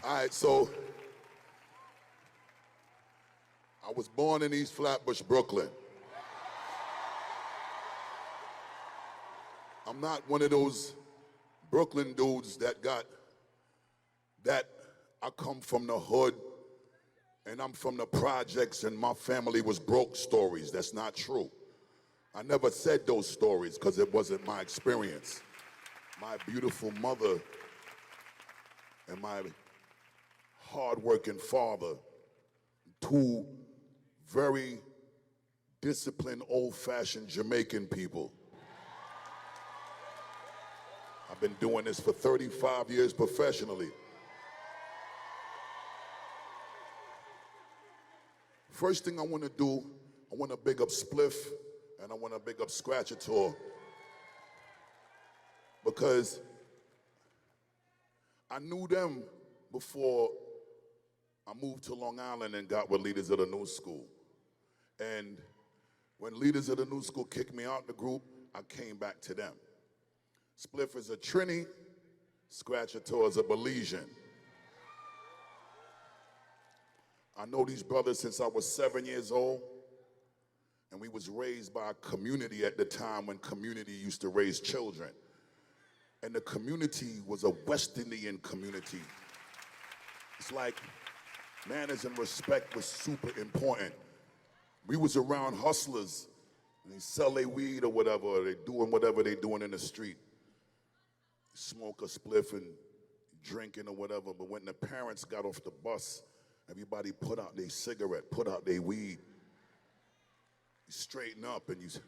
All right, so I was born in East Flatbush, Brooklyn. I'm not one of those Brooklyn dudes that I come from the hood and I'm from the projects and my family was broke stories. That's not true. I never said those stories because it wasn't my experience. My beautiful mother and my hardworking father, two very disciplined, old-fashioned Jamaican people. I've been doing this for 35 years professionally. First thing I want to do, I want to big up Spliff and I want to big up Scratchator because I knew them before I moved to Long Island and got with Leaders of the New School. And when Leaders of the New School kicked me out the group, I came back to them. Spliff is a Trini, Scratchator is a Belizean. I know these brothers since I was 7 years old, and we was raised by a community at the time when community used to raise children. And the community was a West Indian community. It's like manners and respect was super important. We was around hustlers, and they sell their weed or whatever, or they doing whatever they doing in the street. Smoke a spliff and drinking or whatever, but when the parents got off the bus, everybody put out their cigarette, put out their weed. You straighten up and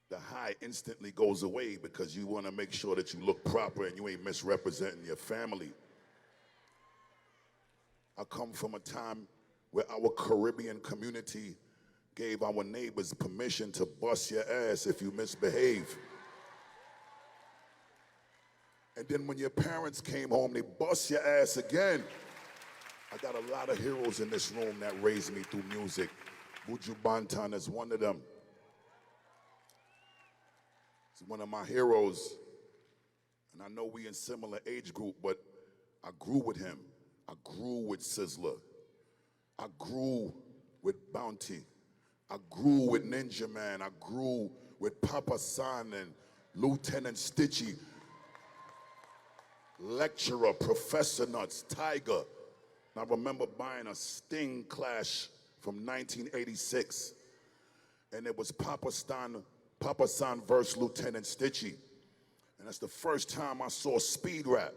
the high instantly goes away because you want to make sure that you look proper and you ain't misrepresenting your family. I come from a time where our Caribbean community gave our neighbors permission to bust your ass if you misbehave. And then when your parents came home, they bust your ass again. I got a lot of heroes in this room that raised me through music. Buju Banton is one of them. He's one of my heroes. And I know we in similar age group, but I grew with him. I grew with Sizzler. I grew with Bounty. I grew with Ninja Man. I grew with Papa San and Lieutenant Stitchy. Lecturer, Professor Nuts, Tiger. And I remember buying a Sting Clash from 1986. And it was Papa San versus Lieutenant Stitchy. And that's the first time I saw speed rap.